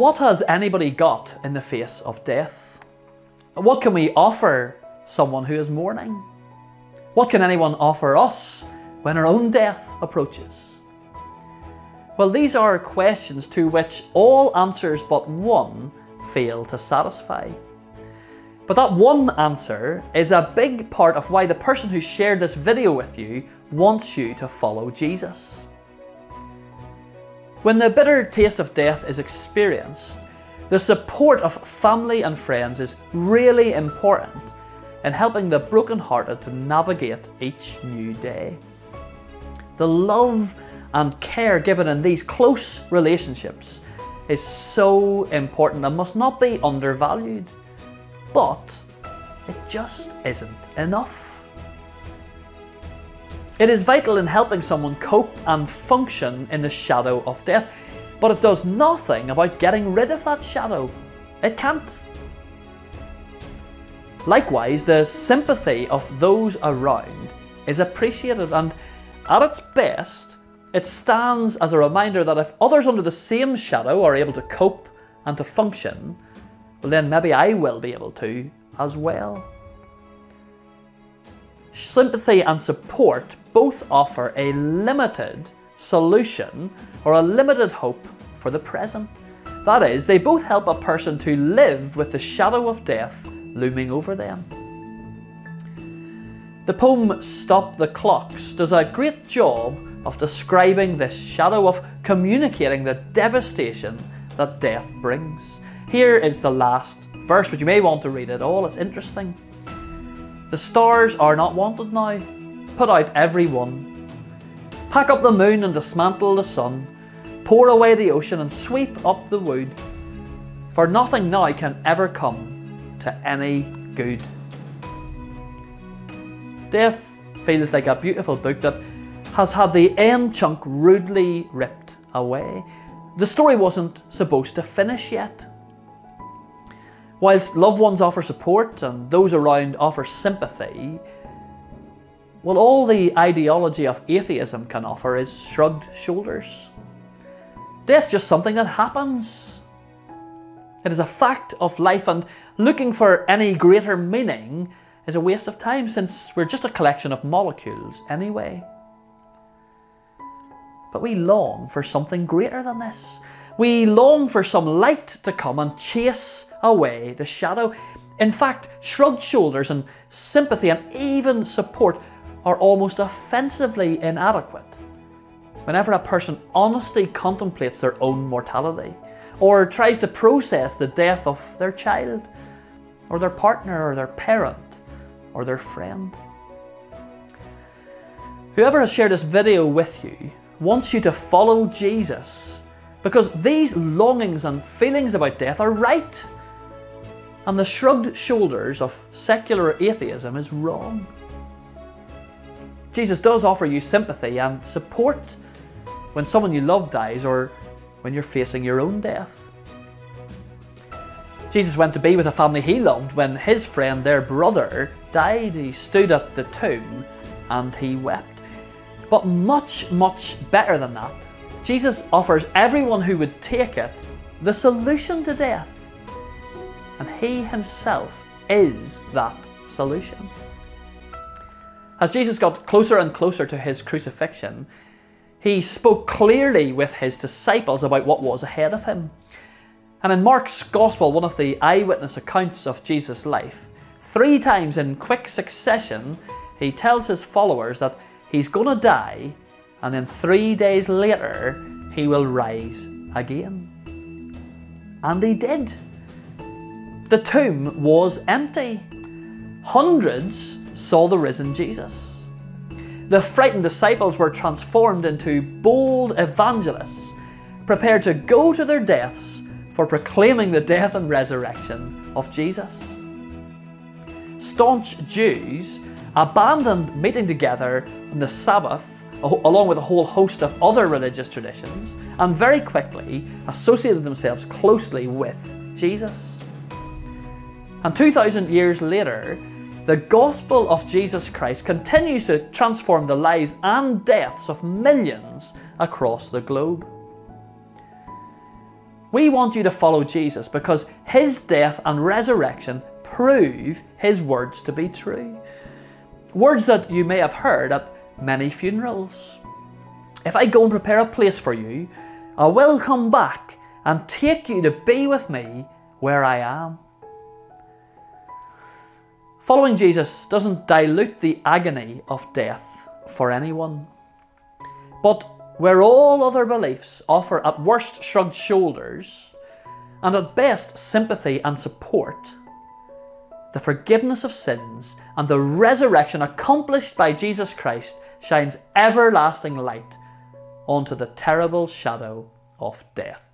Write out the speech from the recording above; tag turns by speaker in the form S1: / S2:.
S1: What has anybody got in the face of death? What can we offer someone who is mourning? What can anyone offer us when our own death approaches? Well, these are questions to which all answers but one fail to satisfy. But that one answer is a big part of why the person who shared this video with you wants you to follow Jesus. When the bitter taste of death is experienced, the support of family and friends is really important in helping the brokenhearted to navigate each new day. The love and care given in these close relationships is so important and must not be undervalued. But it just isn't enough. It is vital in helping someone cope and function in the shadow of death, but it does nothing about getting rid of that shadow. It can't. Likewise, the sympathy of those around is appreciated, and at its best, it stands as a reminder that if others under the same shadow are able to cope and to function, well then maybe I will be able to as well. Sympathy and support both offer a limited solution or a limited hope for the present. That is, they both help a person to live with the shadow of death looming over them. The poem Stop the Clocks does a great job of describing this shadow, of communicating the devastation that death brings. Here is the last verse, but you may want to read it all, it's interesting. The stars are not wanted now, put out every one. Pack up the moon and dismantle the sun, pour away the ocean and sweep up the wood, for nothing now can ever come to any good. Death feels like a beautiful book that has had the end chunk rudely ripped away. The story wasn't supposed to finish yet. Whilst loved ones offer support and those around offer sympathy, well, all the ideology of atheism can offer is shrugged shoulders. Death's just something that happens. It is a fact of life, and looking for any greater meaning is a waste of time, since we're just a collection of molecules anyway. But we long for something greater than this. We long for some light to come and chase away the shadow. In fact, shrugged shoulders and sympathy and even support are almost offensively inadequate whenever a person honestly contemplates their own mortality, or tries to process the death of their child, or their partner, or their parent, or their friend. Whoever has shared this video with you wants you to follow Jesus, because these longings and feelings about death are right, and the shrugged shoulders of secular atheism is wrong. Jesus does offer you sympathy and support when someone you love dies, or when you're facing your own death. Jesus went to be with a family he loved when his friend, their brother, died. He stood at the tomb and he wept. But much, much better than that, Jesus offers everyone who would take it the solution to death. And he himself is that solution. As Jesus got closer and closer to his crucifixion, he spoke clearly with his disciples about what was ahead of him. And in Mark's Gospel, one of the eyewitness accounts of Jesus' life, 3 times in quick succession, he tells his followers that he's going to die, and then 3 days later, he will rise again. And he did. The tomb was empty. Hundreds saw the risen Jesus. The frightened disciples were transformed into bold evangelists, prepared to go to their deaths for proclaiming the death and resurrection of Jesus. Staunch Jews abandoned meeting together on the Sabbath, along with a whole host of other religious traditions, and very quickly associated themselves closely with Jesus. And 2,000 years later, the gospel of Jesus Christ continues to transform the lives and deaths of millions across the globe. We want you to follow Jesus because his death and resurrection prove his words to be true. Words that you may have heard at many funerals. If I go and prepare a place for you, I will come back and take you to be with me where I am. Following Jesus doesn't dilute the agony of death for anyone. But where all other beliefs offer at worst shrugged shoulders, and at best sympathy and support, the forgiveness of sins and the resurrection accomplished by Jesus Christ shines everlasting light onto the terrible shadow of death.